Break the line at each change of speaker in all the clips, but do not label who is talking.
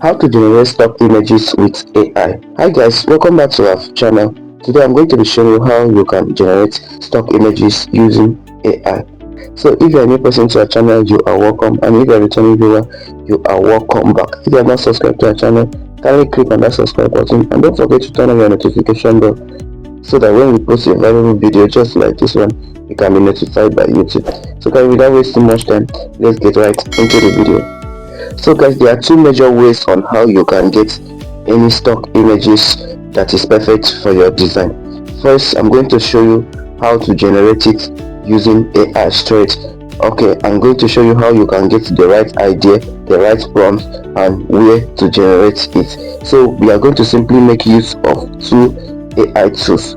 How to generate stock images with AI. Hi guys, welcome back to our channel. Today I'm going to be showing you how you can generate stock images using AI. So if you're a new person to our channel, you are welcome, and if you're a returning viewer, you are welcome back. If you have not subscribed to our channel, kindly click on that subscribe button and don't forget to turn on your notification bell so that when we post a valuable video just like this one, you can be notified by YouTube. So guys, without wasting much time, let's get right into the video. So guys, there are two major ways on how you can get any stock images that is perfect for your design. First, I'm going to show you how to generate it using AI straight. Okay, I'm going to show you how you can get the right idea, the right prompt, and where to generate it. So we are going to simply make use of two AI tools.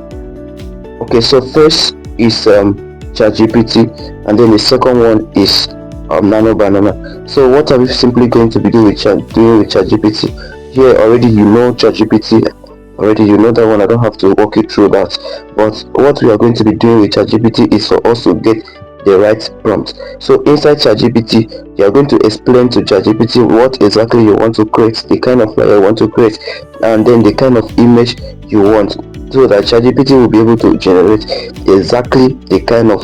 Okay, so first is ChatGPT, and then the second one is Nano Banana. So what are we simply going to be doing with ChatGPT? Here already you know ChatGPT, already you know that one. I don't have to walk you through that. But what we are going to be doing with ChatGPT is for us to get the right prompt. So inside ChatGPT, you are going to explain to ChatGPT what exactly you want to create, the kind of flyer you want to create, and then the kind of image you want, so that ChatGPT will be able to generate exactly the kind of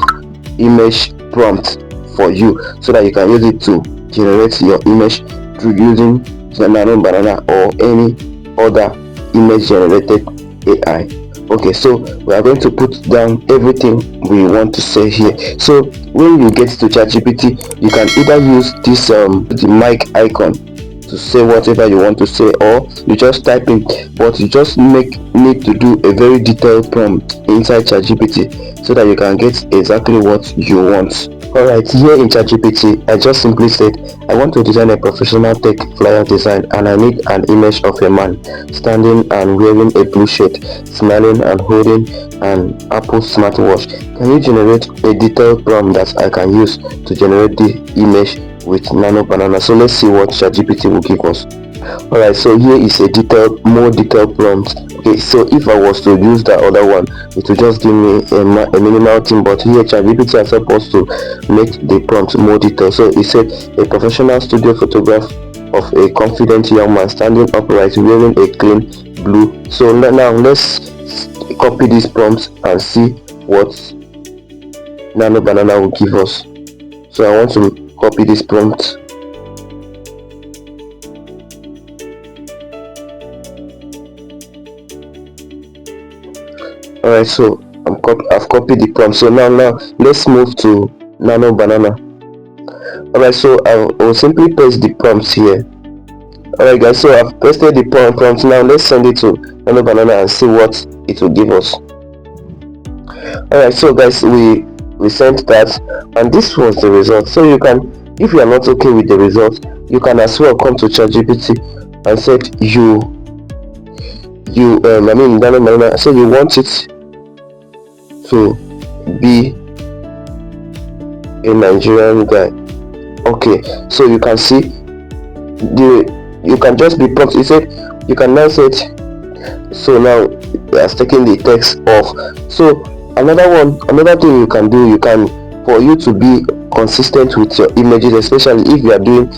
image prompt for you, so that you can use it to generate your image through using Nano Banana or any other image generated AI. Okay, so we are going to put down everything we want to say here. So when you get to ChatGPT, you can either use this the mic icon to say whatever you want to say, or you just type in, but you just need to do a very detailed prompt inside ChatGPT so that you can get exactly what you want. Alright, here in ChatGPT, I just simply said I want to design a professional tech flyer design, and I need an image of a man standing and wearing a blue shirt, smiling and holding an Apple smartwatch. Can you generate a detailed prompt that I can use to generate the image with Nano Banana? So let's see what ChatGPT will give us. Alright, so here is a more detailed prompt. Okay, so if I was to use the other one, it will just give me a minimal thing, but here ChatGPT has helped us to make the prompt more detailed. So it said a professional studio photograph of a confident young man standing upright wearing a clean blue. So now let's copy this prompt and see what Nano Banana will give us. So I want to copy this prompt. Alright, so I've copied the prompt. So now let's move to Nano Banana. Alright, so I will simply paste the prompts here. Alright guys, so I've pasted the prompt. Now let's send it to Nano Banana and see what it will give us. Alright, so guys, we sent that, and this was the result. So you can, if you are not okay with the result, you can as well come to ChatGPT and said Nano Banana, so you want it to be a Nigerian guy. Okay, so you can see you can just be prompt. It said you can now set. So now it has taken the text off. So another thing you can do, for you to be consistent with your images, especially if you are doing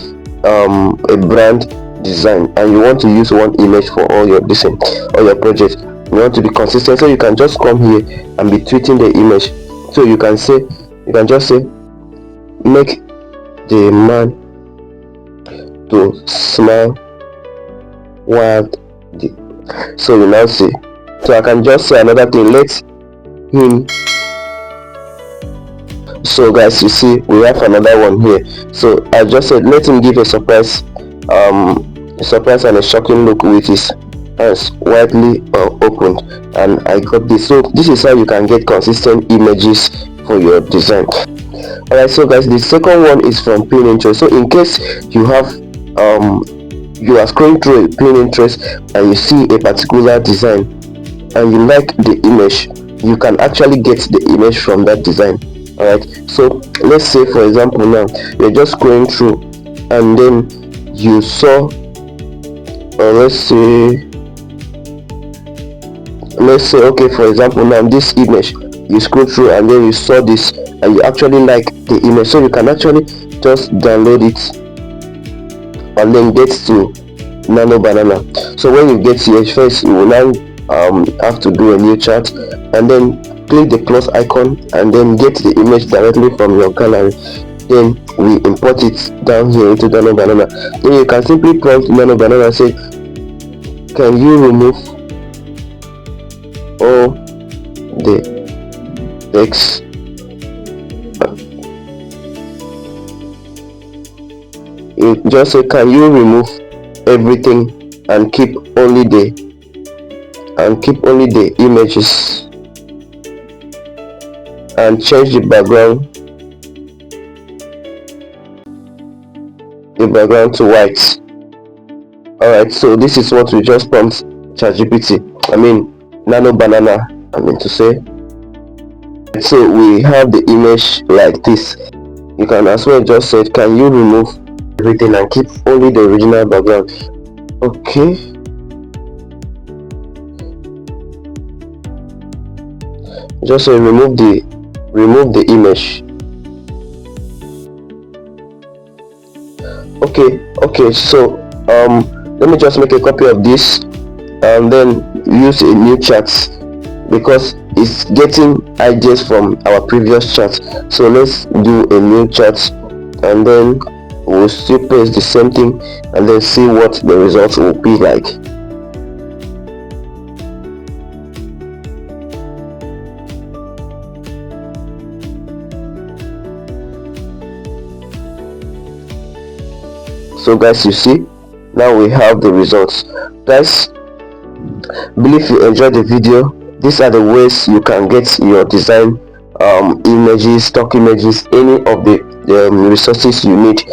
a brand design and you want to use one image for all your design or your project, you want to be consistent, so you can just come here and be tweeting the image. So you can just say make the man to smile while so you now see. So I can just say another thing, let him. So guys, you see we have another one here. So I just said let him give a surprise and a shocking look with his hands widely opened, and I got this. So this is how you can get consistent images for your design. Alright, so guys, the second one is from Pinterest. So in case you have you are scrolling through a Pinterest and you see a particular design and you like the image, you can actually get the image from that design. Alright, so let's say for example now you're just scrolling through and then you saw, let's say okay, for example now this image, you scroll through and then you saw this and you actually like the image, so you can actually just download it and then get to Nano Banana. So when you get here, first you will now have to do a new chat, and then click the plus icon and then get the image directly from your gallery. Then we import it down here into Nano Banana. Then you can simply prompt Nano Banana and say, can you remove all the text? You just say, can you remove everything and keep only the images, and change the background to white. Alright, so this is what we just prompt ChatGPT, Nano Banana, to say. So we have the image like this. You can as well just say, can you remove everything and keep only the original background? Okay, just say remove the image. Okay, so let me just make a copy of this and then use a new chat, because it's getting ideas from our previous chat. So let's do a new chat, and then we'll still paste the same thing and then see what the results will be like. So guys, you see, now we have the results. Guys, believe you enjoyed the video. These are the ways you can get your design images, stock images, any of the resources you need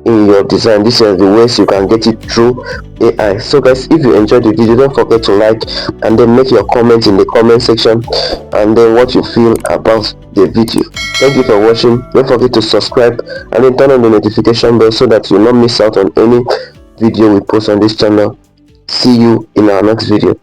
in your design. These are the ways you can get it through AI. So guys, if you enjoyed the video, don't forget to like and then make your comments in the comment section, and then what you feel about the video. Thank you for watching. Don't forget to subscribe and then turn on the notification bell so that you will not miss out on any video we post on this channel. See you in our next video.